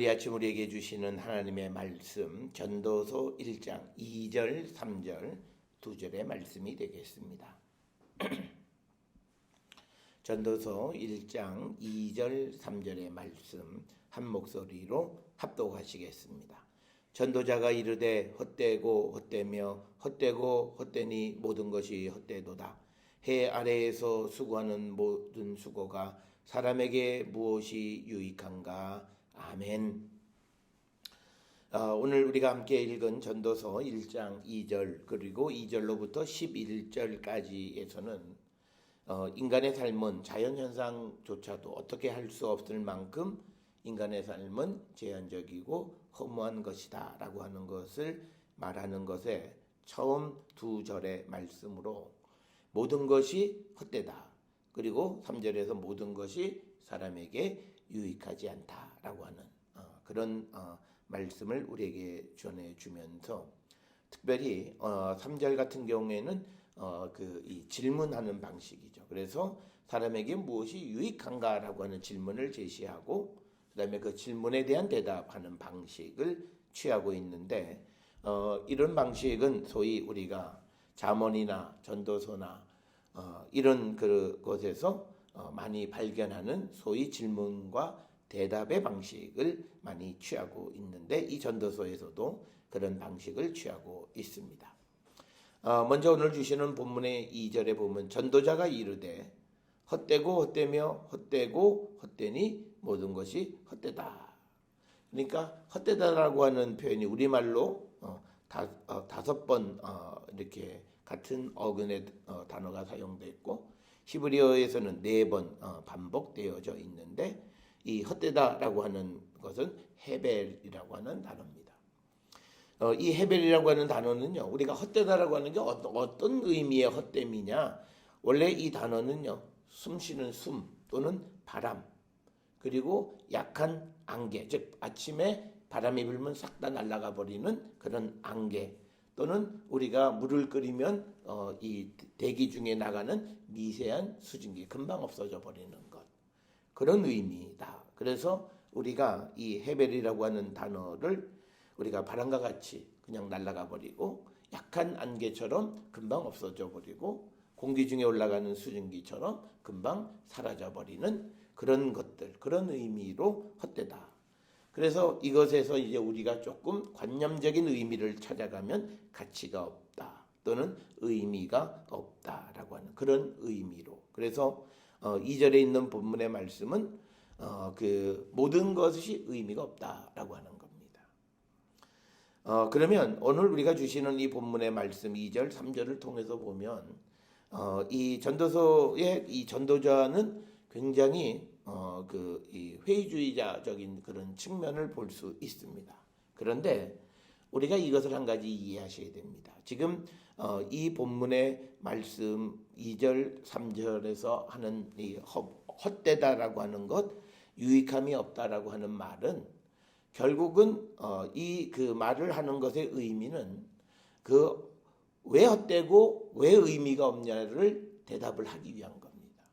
오늘 이 아침 우리에게 주시는 하나님의 말씀 전도서 1장 2절 3절 2절의 말씀이 되겠습니다. 전도서 1장 2절 3절의 말씀 한 목소리로 합독하시겠습니다. 전도자가 이르되 헛되고 헛되며 헛되고 헛되니 모든 것이 헛되도다. 해 아래에서 수고하는 모든 수고가 사람에게 무엇이 유익한가. 아멘. 오늘 우리가 함께 읽은 전도서 1장 2절 그리고 2절로부터 11절까지에서는 인간의 삶은 자연현상조차도 어떻게 할 수 없을 만큼 인간의 삶은 제한적이고 허무한 것이다 라고 하는 것을 말하는 것에 처음 두 절의 말씀으로 모든 것이 헛되다. 그리고 3절에서 모든 것이 사람에게 유익하지 않다라고 하는 그런 말씀을 우리에게 전해주면서 특별히 3절 같은 경우에는 이 질문하는 방식이죠. 그래서 사람에게 무엇이 유익한가라고 하는 질문을 제시하고 그다음에 그 질문에 대한 대답하는 방식을 취하고 있는데 이런 방식은 소위 우리가 잠언이나 전도서나 이런 곳에서 많이 발견하는 소위 질문과 대답의 방식을 많이 취하고 있는데 이 전도서에서도 그런 방식을 취하고 있습니다. 먼저 오늘 주시는 본문의 2절에 보면 전도자가 이르되 헛되고 헛되며 헛되고 헛되니 모든 것이 헛되다. 그러니까 헛되다라고 하는 표현이 우리말로 5번 이렇게 같은 어근의 단어가 사용됐고 히브리어에서는 4번 반복되어져 있는데 이 헛되다라고 하는 것은 헤벨이라고 하는 단어입니다. 이 헤벨이라고 하는 단어는요, 우리가 헛되다라고 하는 게 어떤 의미의 헛됨이냐? 원래 이 단어는요, 숨쉬는 숨 또는 바람 그리고 약한 안개, 즉 아침에 바람이 불면 싹 다 날아가 버리는 그런 안개 또는 우리가 물을 끓이면 이 대기 중에 나가는 미세한 수증기 금방 없어져 버리는 것 그런 의미다. 그래서 우리가 이 헤벨이라고 하는 단어를 우리가 바람과 같이 그냥 날아가 버리고 약한 안개처럼 금방 없어져 버리고 공기 중에 올라가는 수증기처럼 금방 사라져 버리는 그런 것들 그런 의미로 헛되다. 그래서 이것에서 이제 우리가 조금 관념적인 의미를 찾아가면 가치가 없다 또는 의미가 없다라고 하는 그런 의미로. 그래서 2절에 있는 본문의 말씀은 그 모든 것이 의미가 없다라고 하는 겁니다. 그러면 오늘 우리가 주시는 이 본문의 말씀 2절, 3절을 통해서 보면 이 전도서의 이 전도자는 굉장히 이 회의주의자적인 그런 측면을 볼 수 있습니다. 그런데 우리가 이것을 한 가지 이해하셔야 됩니다. 지금 이 본문의 말씀 2절, 3절에서 하는 이 헛되다라고 하는 것, 유익함이 없다라고 하는 말은 결국은 이 그 말을 하는 것의 의미는 그 왜 헛되고 왜 의미가 없냐를 대답을 하기 위한 겁니다.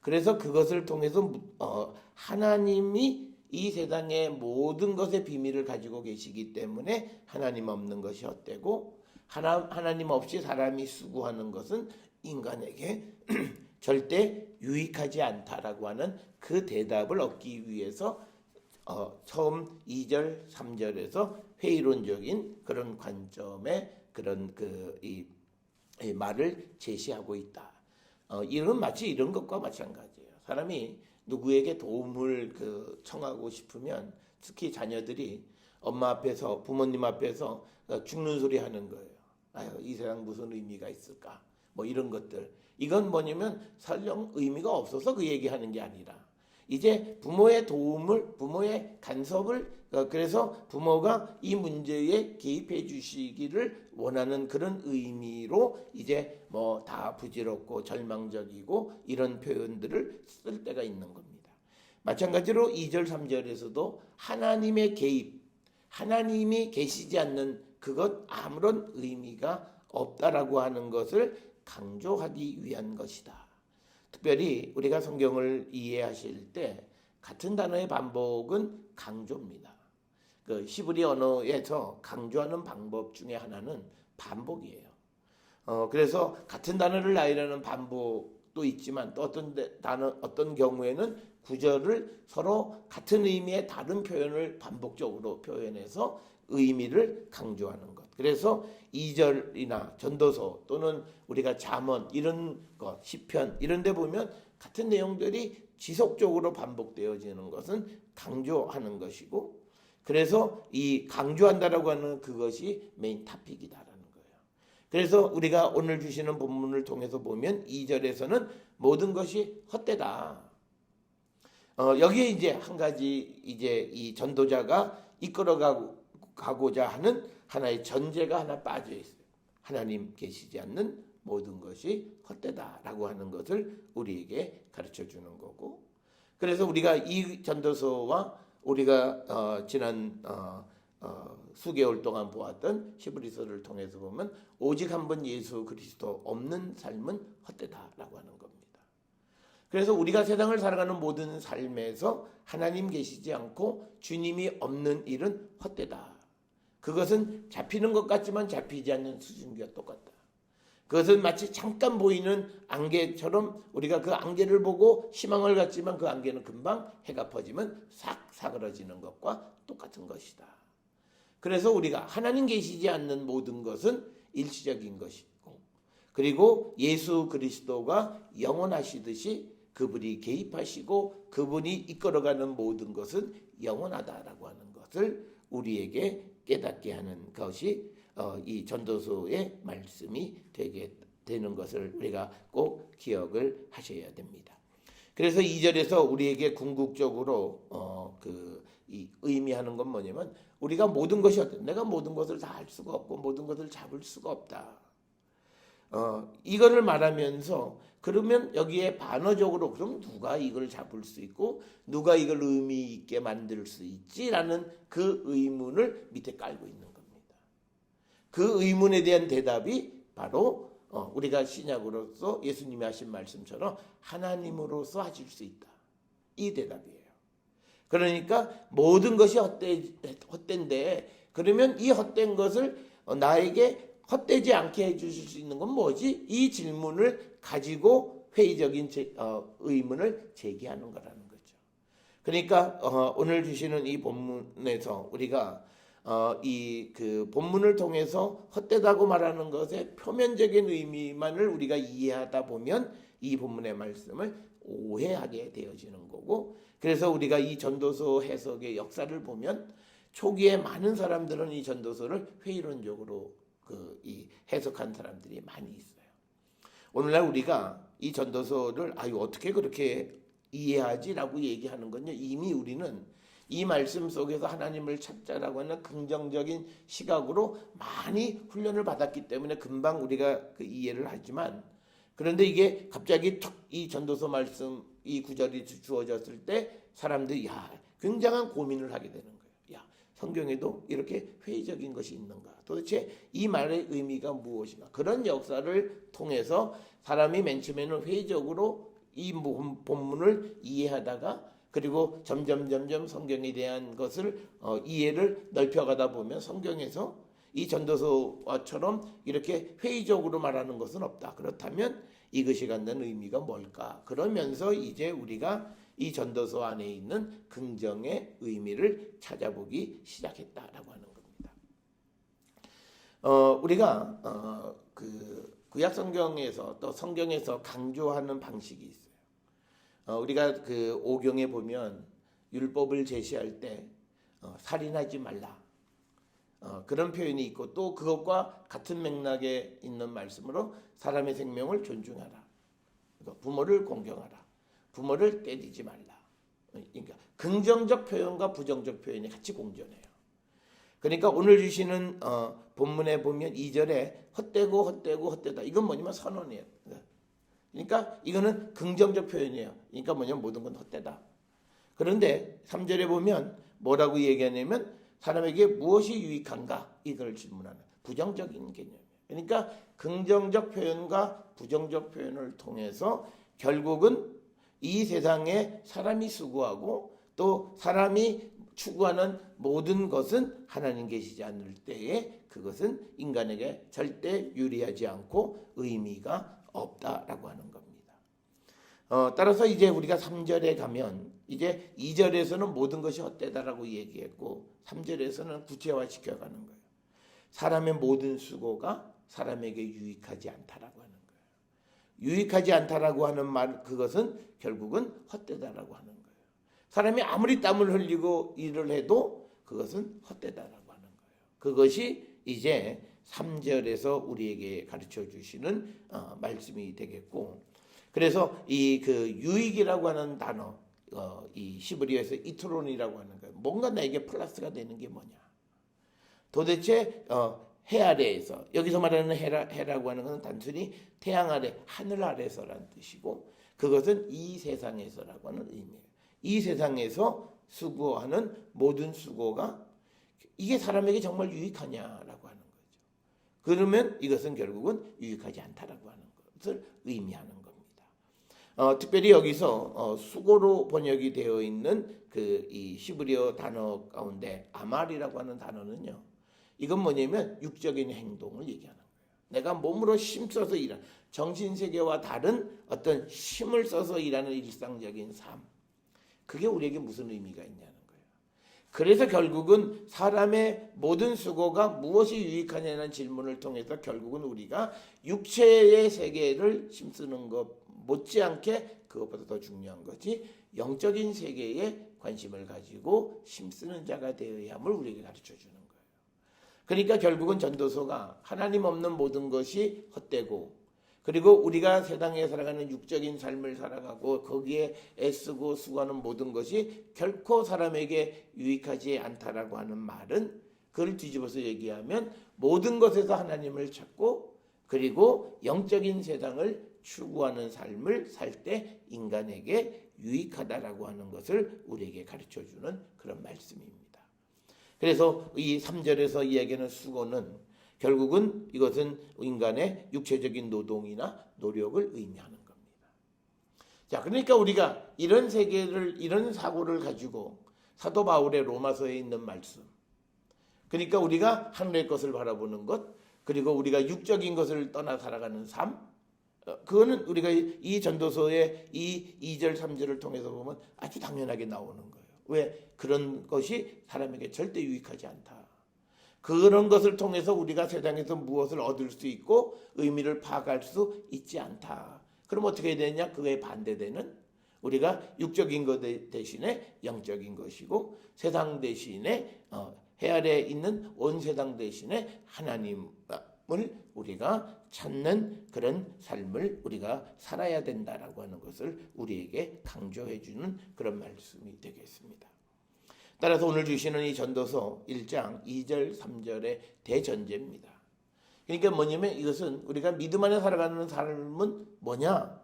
그래서 그것을 통해서 하나님이 이 세상의 모든 것의 비밀을 가지고 계시기 때문에 하나님 없는 것이 헛되고 하나님 없이 사람이 수고하는 것은 인간에게 절대 유익하지 않다라고 하는 그 대답을 얻기 위해서 처음 2절, 3절에서 회의론적인 그런 관점의 그런 이 말을 제시하고 있다. 이런 마치 이런 것과 마찬가지예요. 사람이 누구에게 도움을 청하고 싶으면 특히 자녀들이 엄마 앞에서 부모님 앞에서 죽는 소리 하는 거예요. 아유, 이 세상 무슨 의미가 있을까? 뭐 이런 것들. 이건 뭐냐면 설령 의미가 없어서 그 얘기하는 게 아니라 이제 부모의 도움을 부모의 간섭을 그래서 부모가 이 문제에 개입해 주시기를 원하는 그런 의미로 이제 뭐 다 부질없고 절망적이고 이런 표현들을 쓸 때가 있는 겁니다. 마찬가지로 2절 3절에서도 하나님의 개입 하나님이 계시지 않는 그것 아무런 의미가 없다라고 하는 것을 강조하기 위한 것이다. 특별히 우리가 성경을 이해하실 때 같은 단어의 반복은 강조입니다. 그 히브리 언어에서 강조하는 방법 중에 하나는 반복이에요. 그래서 같은 단어를 나열하는 반복도 있지만 또 어떤 경우에는 구절을 서로 같은 의미의 다른 표현을 반복적으로 표현해서 의미를 강조하는 것. 그래서 2절이나 전도서 또는 우리가 잠언 이런 것, 시편 이런 데 보면 같은 내용들이 지속적으로 반복되어지는 것은 강조하는 것이고, 그래서 이 강조한다라고 하는 그것이 메인 토픽이다라는 거예요. 그래서 우리가 오늘 주시는 본문을 통해서 보면 2절에서는 모든 것이 헛되다. 여기에 이제 한 가지 이제 이 전도자가 이끌어가고자 하는 하나의 전제가 하나 빠져 있어요. 하나님 계시지 않는 모든 것이 헛되다라고 하는 것을 우리에게 가르쳐 주는 거고, 그래서 우리가 이 전도서와 우리가 지난 수개월 동안 보았던 히브리서를 통해서 보면 오직 한 번 예수 그리스도 없는 삶은 헛되다라고 하는 겁니다. 그래서 우리가 세상을 살아가는 모든 삶에서 하나님 계시지 않고 주님이 없는 일은 헛되다. 그것은 잡히는 것 같지만 잡히지 않는 수증기와 똑같다. 그것은 마치 잠깐 보이는 안개처럼 우리가 그 안개를 보고 희망을 갖지만 그 안개는 금방 해가 퍼지면 싹 사그러지는 것과 똑같은 것이다. 그래서 우리가 하나님 계시지 않는 모든 것은 일시적인 것이고, 그리고 예수 그리스도가 영원하시듯이 그분이 개입하시고 그분이 이끌어가는 모든 것은 영원하다라고 하는 것을 우리에게 깨닫게 하는 것이 이 전도서의 말씀이 되는 것을 우리가 꼭 기억을 하셔야 됩니다. 그래서 2절에서 우리에게 궁극적으로 이 의미하는 건 뭐냐면, 우리가 모든 것이 내가 모든 것을 다 할 수가 없고 모든 것을 잡을 수가 없다. 이거를 말하면서 그러면 여기에 반어적으로 그럼 누가 이걸 잡을 수 있고 누가 이걸 의미 있게 만들 수 있지라는 그 의문을 밑에 깔고 있는 겁니다. 그 의문에 대한 대답이 바로 우리가 신약으로서 예수님이 하신 말씀처럼 하나님으로서 하실 수 있다. 이 대답이에요. 그러니까 모든 것이 헛된데 그러면 이 헛된 것을 나에게 헛되지 않게 해주실 수 있는 건 뭐지? 이 질문을 가지고 회의적인 의문을 제기하는 거라는 거죠. 그러니까 오늘 주시는 이 본문에서 우리가 이 그 본문을 통해서 헛되다고 말하는 것의 표면적인 의미만을 우리가 이해하다 보면 이 본문의 말씀을 오해하게 되어지는 거고, 그래서 우리가 이 전도서 해석의 역사를 보면 초기에 많은 사람들은 이 전도서를 회의론적으로 이 해석한 사람들이 많이 있어요. 오늘날 우리가 이 전도서를 어떻게 그렇게 이해하지라고 얘기하는 건요, 이미 우리는 이 말씀 속에서 하나님을 찾자라고 하는 긍정적인 시각으로 많이 훈련을 받았기 때문에 금방 우리가 그 이해를 하지만, 그런데 이게 갑자기 툭 이 전도서 말씀 이 구절이 주어졌을 때 사람들이 굉장한 고민을 하게 되는 거예요. 성경에도 이렇게 회의적인 것이 있는가? 도대체 이 말의 의미가 무엇인가? 그런 역사를 통해서 사람이 맨 처음에는 회의적으로 이 본문을 이해하다가 그리고 점점 성경에 대한 것을 이해를 넓혀가다 보면 성경에서 이 전도서처럼 이렇게 회의적으로 말하는 것은 없다. 그렇다면 이것이 갖는 의미가 뭘까? 그러면서 이제 우리가 이 전도서 안에 있는 긍정의 의미를 찾아보기 시작했다라고 하는 겁니다. 우리가 그 구약 성경에서 또 성경에서 강조하는 방식이 있어요. 우리가 그 오경에 보면 율법을 제시할 때 살인하지 말라. 그런 표현이 있고 또 그것과 같은 맥락에 있는 말씀으로 사람의 생명을 존중하라. 부모를 공경하라. 부모를 때리지 말라. 그러니까 긍정적 표현과 부정적 표현이 같이 공존해요. 그러니까 오늘 주시는 본문에 보면 2절에 헛되다. 이건 뭐냐면 선언이에요. 그러니까 이거는 긍정적 표현이에요. 그러니까 뭐냐면 모든 건 헛되다. 그런데 3절에 보면 뭐라고 얘기하냐면 사람에게 무엇이 유익한가? 이걸 질문하는 부정적인 개념이에요. 그러니까 긍정적 표현과 부정적 표현을 통해서 결국은 이 세상에 사람이 수고하고 또 사람이 추구하는 모든 것은 하나님 계시지 않을 때에 그것은 인간에게 절대 유리하지 않고 의미가 없다라고 하는 겁니다. 따라서 이제 우리가 3절에 가면 이제 2절에서는 모든 것이 헛되다라고 얘기했고 3절에서는 구체화시켜 가는 거예요. 사람의 모든 수고가 사람에게 유익하지 않다라고 하는 거예요. 유익하지 않다라고 하는 말, 그것은 결국은 헛되다라고 하는 거예요. 사람이 아무리 땀을 흘리고 일을 해도 그것은 헛되다라고 하는 거예요. 그것이 이제 3절에서 우리에게 가르쳐 주시는 말씀이 되겠고, 그래서 이 그 유익이라고 하는 단어, 이 히브리어에서 이트론이라고 하는 거예요. 뭔가 나에게 플러스가 되는 게 뭐냐? 도대체 해 아래에서, 여기서 말하는 해라고 하는 것은 단순히 태양 아래, 하늘 아래서라는 뜻이고, 그것은 이 세상에서라고 하는 의미예요. 이 세상에서 수고하는 모든 수고가 이게 사람에게 정말 유익하냐라고 하는 거죠. 그러면 이것은 결국은 유익하지 않다라고 하는 것을 의미하는 겁니다. 특별히 여기서 수고로 번역이 되어 있는 그 이 히브리어 단어 가운데 아말이라고 하는 단어는요, 이건 뭐냐면 육적인 행동을 얘기하는 거예요. 내가 몸으로 힘써서 일하는, 정신세계와 다른 어떤 힘을 써서 일하는 일상적인 삶, 그게 우리에게 무슨 의미가 있냐는 거예요. 그래서 결국은 사람의 모든 수고가 무엇이 유익하냐는 질문을 통해서 결국은 우리가 육체의 세계를 힘쓰는 것 못지않게 그것보다 더 중요한 것이 영적인 세계에 관심을 가지고 힘쓰는 자가 되어야 함을 우리에게 가르쳐 주는 거예요. 그러니까 결국은 전도서가 하나님 없는 모든 것이 헛되고, 그리고 우리가 세상에 살아가는 육적인 삶을 살아가고 거기에 애쓰고 수고하는 모든 것이 결코 사람에게 유익하지 않다라고 하는 말은, 그걸 뒤집어서 얘기하면 모든 것에서 하나님을 찾고 그리고 영적인 세상을 추구하는 삶을 살 때 인간에게 유익하다라고 하는 것을 우리에게 가르쳐주는 그런 말씀입니다. 그래서 이 3절에서 이야기하는 수고는 결국은 이것은 인간의 육체적인 노동이나 노력을 의미하는 겁니다. 자, 그러니까 우리가 이런 세계를, 이런 사고를 가지고 사도 바울의 로마서에 있는 말씀, 그러니까 우리가 하늘의 것을 바라보는 것, 그리고 우리가 육적인 것을 떠나 살아가는 삶, 그거는 우리가 이 전도서의 이 2절 3절을 통해서 보면 아주 당연하게 나오는 거예요. 왜? 그런 것이 사람에게 절대 유익하지 않다. 그런 것을 통해서 우리가 세상에서 무엇을 얻을 수 있고 의미를 파악할 수 있지 않다. 그럼 어떻게 해야 되느냐? 그에 반대되는 우리가 육적인 것 대신에 영적인 것이고, 세상 대신에 해 아래에 있는 온 세상 대신에 하나님을 우리가 찾는 그런 삶을 우리가 살아야 된다라고 하는 것을 우리에게 강조해 주는 그런 말씀이 되겠습니다. 따라서 오늘 주시는 이 전도서 1장 2절 3절의 대전제입니다. 그러니까 뭐냐면 이것은 우리가 믿음 안에 살아가는 삶은 뭐냐?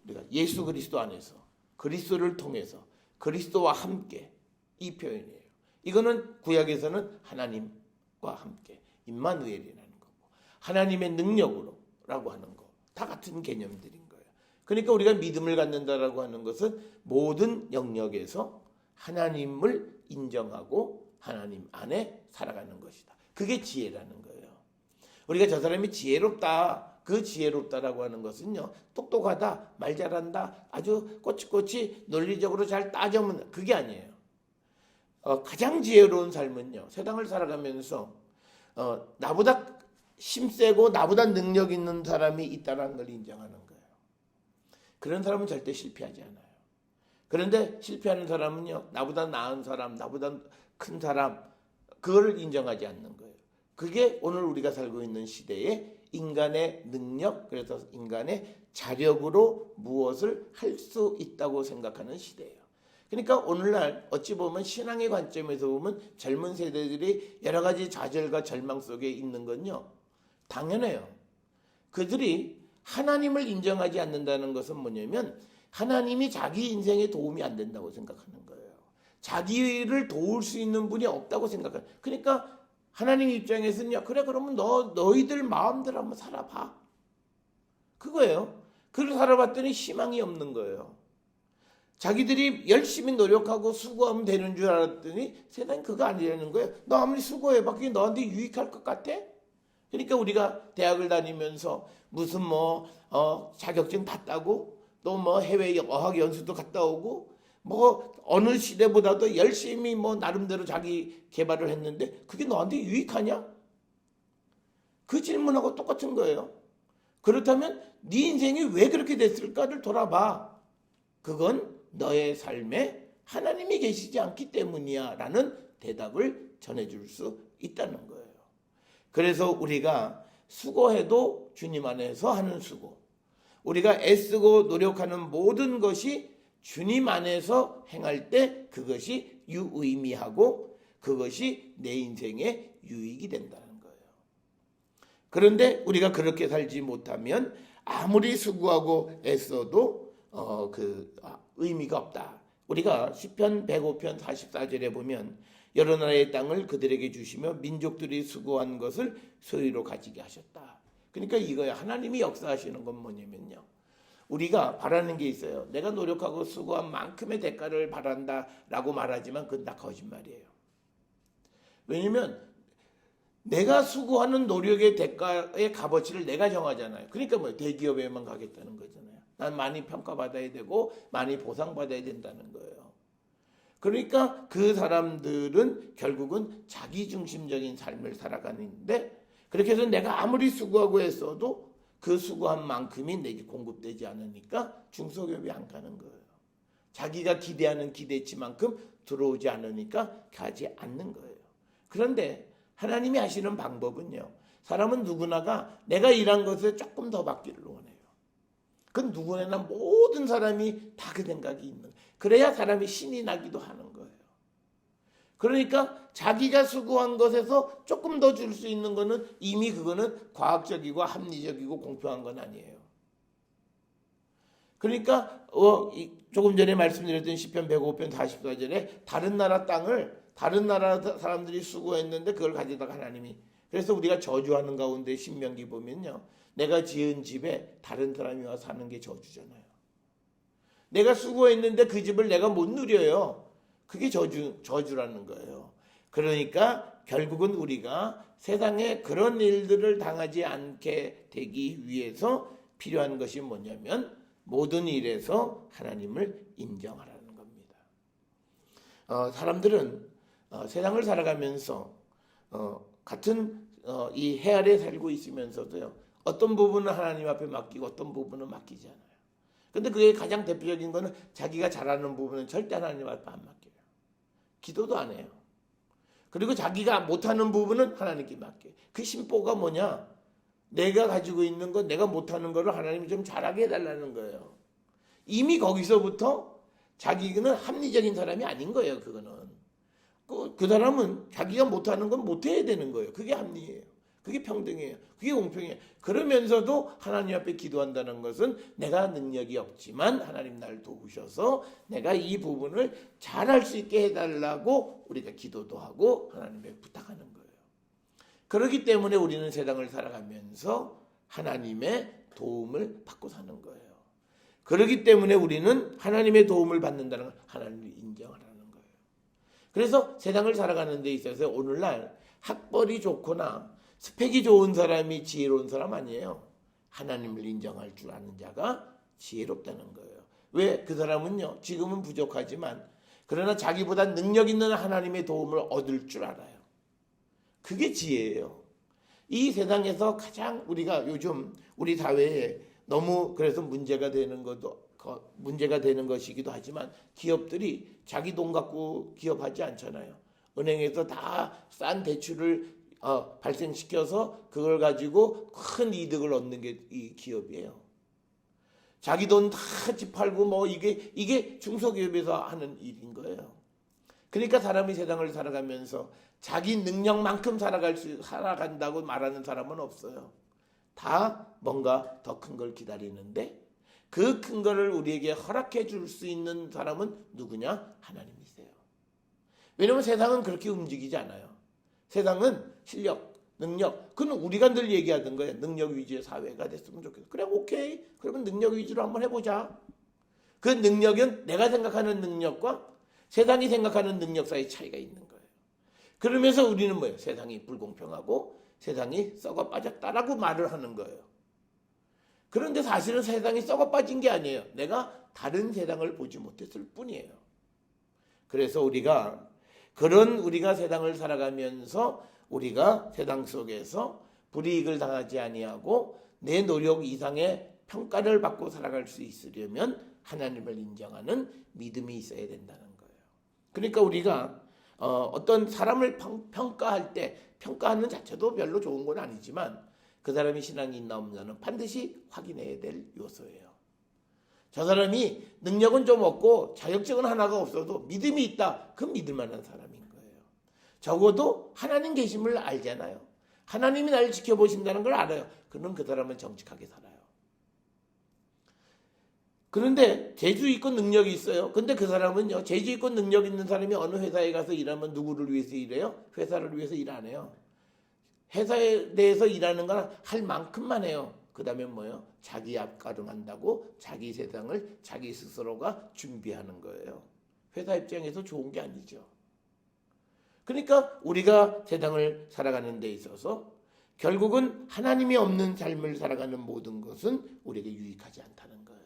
우리가 예수 그리스도 안에서, 그리스도를 통해서, 그리스도와 함께, 이 표현이에요. 이거는 구약에서는 하나님과 함께, 임마누엘이라는 거고, 하나님의 능력으로라고 하는 거, 다 같은 개념들인 거예요. 그러니까 우리가 믿음을 갖는다라고 하는 것은 모든 영역에서 하나님을 인정하고 하나님 안에 살아가는 것이다. 그게 지혜라는 거예요. 우리가 저 사람이 지혜롭다, 그 지혜롭다라고 하는 것은요, 똑똑하다, 말 잘한다, 아주 꼬치꼬치 논리적으로 잘 따져면, 그게 아니에요. 가장 지혜로운 삶은요, 세상을 살아가면서 나보다 힘세고 나보다 능력 있는 사람이 있다는 걸 인정하는 거예요. 그런 사람은 절대 실패하지 않아요. 그런데 실패하는 사람은요, 나보다 나은 사람, 나보다 큰 사람, 그거를 인정하지 않는 거예요. 그게 오늘 우리가 살고 있는 시대의 인간의 능력, 그래서 인간의 자력으로 무엇을 할 수 있다고 생각하는 시대예요. 그러니까 오늘날 어찌 보면 신앙의 관점에서 보면 젊은 세대들이 여러 가지 좌절과 절망 속에 있는 건요, 당연해요. 그들이 하나님을 인정하지 않는다는 것은 뭐냐면 하나님이 자기 인생에 도움이 안 된다고 생각하는 거예요. 자기를 도울 수 있는 분이 없다고 생각해요. 그러니까 하나님 입장에서는요, 그래 그러면 너희들 마음대로 한번 살아봐. 그거예요. 그걸 살아봤더니 희망이 없는 거예요. 자기들이 열심히 노력하고 수고하면 되는 줄 알았더니 세상이 그거 아니라는 거예요. 너 아무리 수고해봐 그게 너한테 유익할 것 같아? 그러니까 우리가 대학을 다니면서 무슨 자격증 땄다고 또 뭐 해외 어학 연수도 갔다 오고 뭐 어느 시대보다도 열심히 뭐 나름대로 자기 개발을 했는데 그게 너한테 유익하냐? 그 질문하고 똑같은 거예요. 그렇다면 네 인생이 왜 그렇게 됐을까를 돌아봐. 그건 너의 삶에 하나님이 계시지 않기 때문이야 라는 대답을 전해줄 수 있다는 거예요. 그래서 우리가 수고해도 주님 안에서 하는 수고, 우리가 애쓰고 노력하는 모든 것이 주님 안에서 행할 때 그것이 유의미하고 그것이 내 인생의 유익이 된다는 거예요. 그런데 우리가 그렇게 살지 못하면 아무리 수고하고 애써도 의미가 없다. 우리가 시편 105편 44절에 보면 여러 나라의 땅을 그들에게 주시며 민족들이 수고한 것을 소유로 가지게 하셨다. 그러니까 이거야. 하나님이 역사하시는 건 뭐냐면요. 우리가 바라는 게 있어요. 내가 노력하고 수고한 만큼의 대가를 바란다라고 말하지만 그건 다 거짓말이에요. 왜냐면 내가 수고하는 노력의 대가의 값어치를 내가 정하잖아요. 그러니까 대기업에만 가겠다는 거잖아요. 난 많이 평가받아야 되고 많이 보상받아야 된다는 거예요. 그러니까 그 사람들은 결국은 자기중심적인 삶을 살아가는데 그렇게 해서 내가 아무리 수고하고 했어도 그 수고한 만큼이 내게 공급되지 않으니까 중소기업이 안 가는 거예요. 자기가 기대하는 기대치만큼 들어오지 않으니까 가지 않는 거예요. 그런데 하나님이 하시는 방법은요. 사람은 누구나가 내가 일한 것에 조금 더 받기를 원해요. 그건 누구나 모든 사람이 다 그 생각이 있는 거예요. 그래야 사람이 신이 나기도 하는 거예요. 그러니까 자기가 수고한 것에서 조금 더 줄 수 있는 거는 이미 그거는 과학적이고 합리적이고 공평한 건 아니에요. 그러니까 조금 전에 말씀드렸던 시편 105편 44절에 다른 나라 땅을 다른 나라 사람들이 수고했는데 그걸 가져다가 하나님이 그래서 우리가 저주하는 가운데 신명기 보면요. 내가 지은 집에 다른 사람이 와서 사는 게 저주잖아요. 내가 수고했는데 그 집을 내가 못 누려요. 그게 저주라는 거예요. 그러니까 결국은 우리가 세상에 그런 일들을 당하지 않게 되기 위해서 필요한 것이 뭐냐면 모든 일에서 하나님을 인정하라는 겁니다. 사람들은 세상을 살아가면서 같은 이 해 아래 살고 있으면서도요. 어떤 부분은 하나님 앞에 맡기고 어떤 부분은 맡기지 않아요. 근데 그게 가장 대표적인 거는 자기가 잘하는 부분은 절대 하나님 앞에 안 맡겨요. 기도도 안 해요. 그리고 자기가 못하는 부분은 하나님께 맡겨요. 그 심보가 뭐냐? 내가 가지고 있는 거, 내가 못하는 거를 하나님이 좀 잘하게 해달라는 거예요. 이미 거기서부터 자기는 합리적인 사람이 아닌 거예요. 그거는. 그 사람은 자기가 못하는 건 못해야 되는 거예요. 그게 합리예요. 그게 평등이에요. 그게 공평이에요. 그러면서도 하나님 앞에 기도한다는 것은 내가 능력이 없지만 하나님 날 도우셔서 내가 이 부분을 잘할 수 있게 해달라고 우리가 기도도 하고 하나님께 부탁하는 거예요. 그렇기 때문에 우리는 세상을 살아가면서 하나님의 도움을 받고 사는 거예요. 그렇기 때문에 우리는 하나님의 도움을 받는다는 걸 하나님을 인정하라는 거예요. 그래서 세상을 살아가는 데 있어서 오늘날 학벌이 좋거나 스펙이 좋은 사람이 지혜로운 사람 아니에요. 하나님을 인정할 줄 아는 자가 지혜롭다는 거예요. 왜? 그 사람은요. 지금은 부족하지만 그러나 자기보다 능력 있는 하나님의 도움을 얻을 줄 알아요. 그게 지혜예요. 이 세상에서 가장 우리가 요즘 우리 사회에 너무 그래서 문제가 되는 것이기도 하지만 기업들이 자기 돈 갖고 기업하지 않잖아요. 은행에서 다 싼 대출을 발생시켜서 그걸 가지고 큰 이득을 얻는 게 이 기업이에요. 자기 돈 다 팔고 이게 중소기업에서 하는 일인 거예요. 그러니까 사람이 세상을 살아가면서 자기 능력만큼 살아간다고 말하는 사람은 없어요. 다 뭔가 더 큰 걸 기다리는데 그 큰 거를 우리에게 허락해 줄 수 있는 사람은 누구냐? 하나님이세요. 왜냐하면 세상은 그렇게 움직이지 않아요. 세상은 실력, 능력, 그건 우리가 늘 얘기하던 거예요. 능력 위주의 사회가 됐으면 좋겠어. 그래, 오케이. 그러면 능력 위주로 한번 해보자. 그 능력은 내가 생각하는 능력과 세상이 생각하는 능력 사이의 차이가 있는 거예요. 그러면서 우리는 뭐예요? 세상이 불공평하고 세상이 썩어 빠졌다라고 말을 하는 거예요. 그런데 사실은 세상이 썩어 빠진 게 아니에요. 내가 다른 세상을 보지 못했을 뿐이에요. 그래서 우리가 세상을 살아가면서 우리가 세상 속에서 불이익을 당하지 아니하고 내 노력 이상의 평가를 받고 살아갈 수 있으려면 하나님을 인정하는 믿음이 있어야 된다는 거예요. 그러니까 우리가 어떤 사람을 평가할 때 평가하는 자체도 별로 좋은 건 아니지만 그 사람이 신앙이 있나 없나는 반드시 확인해야 될 요소예요. 저 사람이 능력은 좀 없고 자격증은 하나가 없어도 믿음이 있다. 그 믿을 만한 사람인 거예요. 적어도 하나님 계심을 알잖아요. 하나님이 나를 지켜보신다는 걸 알아요. 그럼 그 사람은 정직하게 살아요. 그런데 재주 있고 능력이 있어요. 근데 그 사람은요, 재주 있고 능력 있는 사람이 어느 회사에 가서 일하면 누구를 위해서 일해요? 회사를 위해서 일 안 해요. 회사에 대해서 일하는 건 할 만큼만 해요. 그 다음에 뭐예요? 자기 앞가름한다고 자기 세상을 자기 스스로가 준비하는 거예요. 회사 입장에서 좋은 게 아니죠. 그러니까 우리가 세상을 살아가는 데 있어서 결국은 하나님이 없는 삶을 살아가는 모든 것은 우리에게 유익하지 않다는 거예요.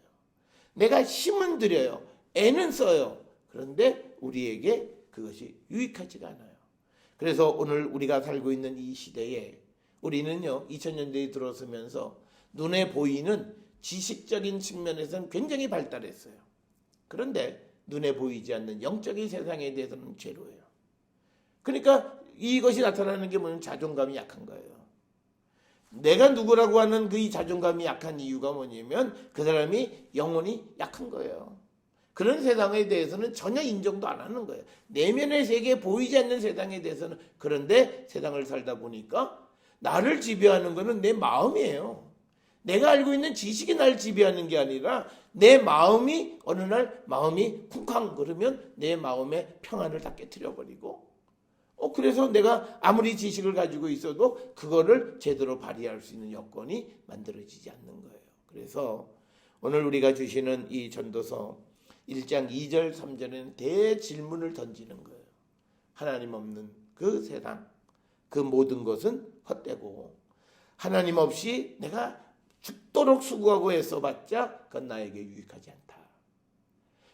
내가 힘은 들여요. 애는 써요. 그런데 우리에게 그것이 유익하지가 않아요. 그래서 오늘 우리가 살고 있는 이 시대에 우리는요, 2000년대에 들어서면서 눈에 보이는 지식적인 측면에서는 굉장히 발달했어요. 그런데 눈에 보이지 않는 영적인 세상에 대해서는 제로예요. 그러니까 이것이 나타나는 게 뭐냐면 자존감이 약한 거예요. 내가 누구라고 하는 그 이 자존감이 약한 이유가 뭐냐면 그 사람이 영혼이 약한 거예요. 그런 세상에 대해서는 전혀 인정도 안 하는 거예요. 내면의 세계에 보이지 않는 세상에 대해서는. 그런데 세상을 살다 보니까 나를 지배하는 거는 내 마음이에요. 내가 알고 있는 지식이 나를 지배하는 게 아니라 내 마음이 어느 날 마음이 쿵쾅 그러면 내 마음의 평안을 다 깨트려 버리고 그래서 내가 아무리 지식을 가지고 있어도 그거를 제대로 발휘할 수 있는 여건이 만들어지지 않는 거예요. 그래서 오늘 우리가 주시는 이 전도서 1장 2절 3절에는 대질문을 던지는 거예요. 하나님 없는 그 세상, 그 모든 것은 헛되고 하나님 없이 내가 죽도록 수고하고 애써봤자 그건 나에게 유익하지 않다.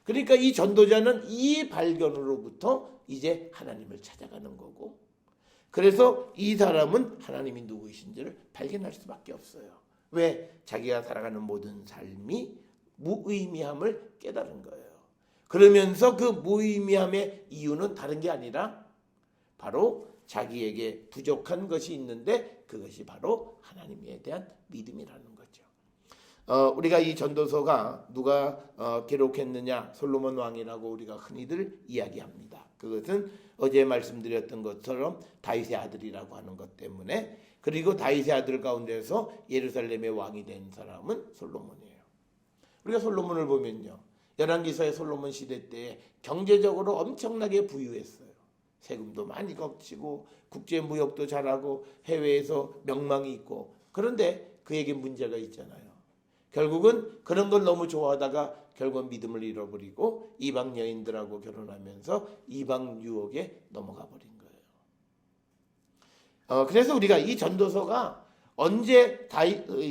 그러니까 이 전도자는 이 발견으로부터 이제 하나님을 찾아가는 거고, 그래서 이 사람은 하나님이 누구이신지를 발견할 수밖에 없어요. 왜? 자기가 살아가는 모든 삶이 무의미함을 깨달은 거예요. 그러면서 그 무의미함의 이유는 다른 게 아니라 바로 자기에게 부족한 것이 있는데 그것이 바로 하나님에 대한 믿음이라는 거죠. 우리가 이 전도서가 누가 기록했느냐, 솔로몬 왕이라고 우리가 흔히들 이야기합니다. 그것은 어제 말씀드렸던 것처럼 다윗의 아들이라고 하는 것 때문에, 그리고 다윗의 아들 가운데서 예루살렘의 왕이 된 사람은 솔로몬이에요. 우리가 솔로몬을 보면요, 열왕기서의 솔로몬 시대 때 경제적으로 엄청나게 부유했어요. 세금도 많이 걷히고 국제무역도 잘하고 해외에서 명망이 있고, 그런데 그에게 문제가 있잖아요. 결국은 그런 걸 너무 좋아하다가 결국은 믿음을 잃어버리고 이방 여인들하고 결혼하면서 이방 유혹에 넘어가 버린 거예요. 그래서 우리가 이 전도서가 언제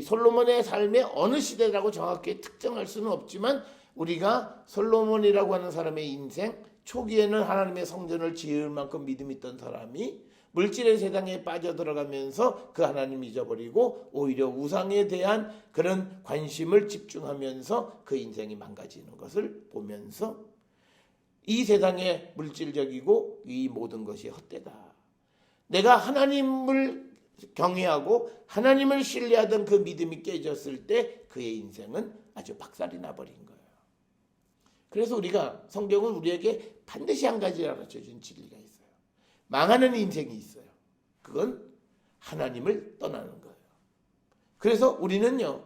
솔로몬의 삶의 어느 시대라고 정확히 특정할 수는 없지만, 우리가 솔로몬이라고 하는 사람의 인생 초기에는 하나님의 성전을 지을 만큼 믿음 있던 사람이 물질의 세상에 빠져들어가면서 그 하나님 잊어버리고 오히려 우상에 대한 그런 관심을 집중하면서 그 인생이 망가지는 것을 보면서 이 세상의 물질적이고 이 모든 것이 헛되다. 내가 하나님을 경외하고 하나님을 신뢰하던 그 믿음이 깨졌을 때 그의 인생은 아주 박살이 나버린 거예요. 그래서 우리가 성경은 우리에게 반드시 한 가지 알려준 진리가 있어요. 망하는 인생이 있어요. 그건 하나님을 떠나는 거예요. 그래서 우리는요,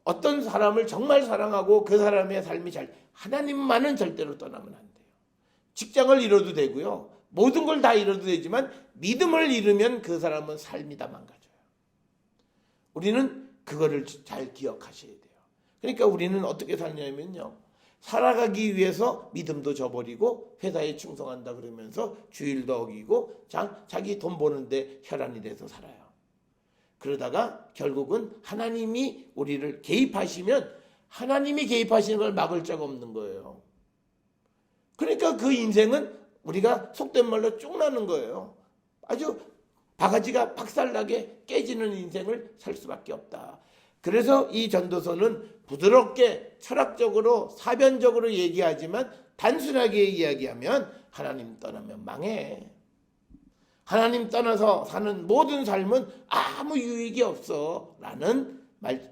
어떤 사람을 정말 사랑하고 그 사람의 삶이 하나님만은 절대로 떠나면 안 돼요. 직장을 잃어도 되고요, 모든 걸 다 잃어도 되지만 믿음을 잃으면 그 사람은 삶이 다 망가져요. 우리는 그거를 잘 기억하셔야 돼요. 그러니까 우리는 어떻게 살냐면요, 살아가기 위해서 믿음도 저버리고 회사에 충성한다 그러면서 주일도 어기고 자기 돈 버는데 혈안이 돼서 살아요. 그러다가 결국은 하나님이 우리를 개입하시면 하나님이 개입하시는 걸 막을 자가 없는 거예요. 그러니까 그 인생은 우리가 속된 말로 쭉 나는 거예요. 아주 바가지가 박살나게 깨지는 인생을 살 수밖에 없다. 그래서 이 전도서는 부드럽게 철학적으로 사변적으로 얘기하지만 단순하게 이야기하면 하나님 떠나면 망해. 하나님 떠나서 사는 모든 삶은 아무 유익이 없어 라는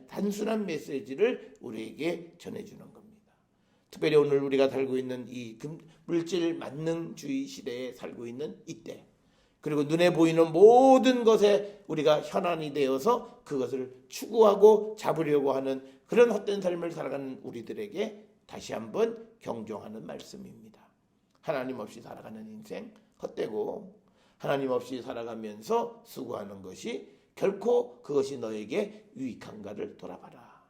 단순한 메시지를 우리에게 전해주는 겁니다. 특별히 오늘 우리가 살고 있는 이 물질 만능주의 시대에 살고 있는 이때, 그리고 눈에 보이는 모든 것에 우리가 현안이 되어서 그것을 추구하고 잡으려고 하는 그런 헛된 삶을 살아가는 우리들에게 다시 한번 경종하는 말씀입니다. 하나님 없이 살아가는 인생 헛되고 하나님 없이 살아가면서 수고하는 것이 결코 그것이 너에게 유익한가를 돌아봐라.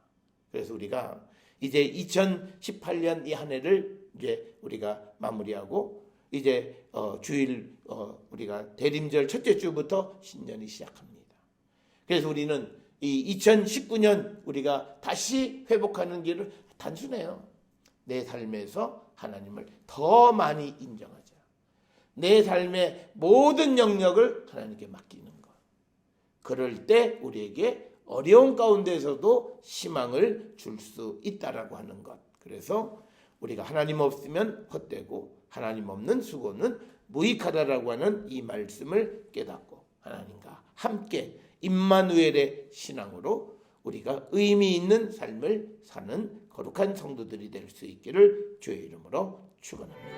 그래서 우리가 이제 2018년 이 한 해를 이제 우리가 마무리하고 이제 주일 우리가 대림절 첫째 주부터 신년이 시작합니다. 그래서 우리는 이 2019년 우리가 다시 회복하는 길은 단순해요. 내 삶에서 하나님을 더 많이 인정하자. 내 삶의 모든 영역을 하나님께 맡기는 것. 그럴 때 우리에게 어려운 가운데서도 희망을 줄 수 있다라고 하는 것. 그래서 우리가 하나님 없으면 헛되고 하나님 없는 수고는 무익하다라고 하는 이 말씀을 깨닫고 하나님과 함께 임마누엘의 신앙으로 우리가 의미 있는 삶을 사는 거룩한 성도들이 될 수 있기를 주의 이름으로 축원합니다.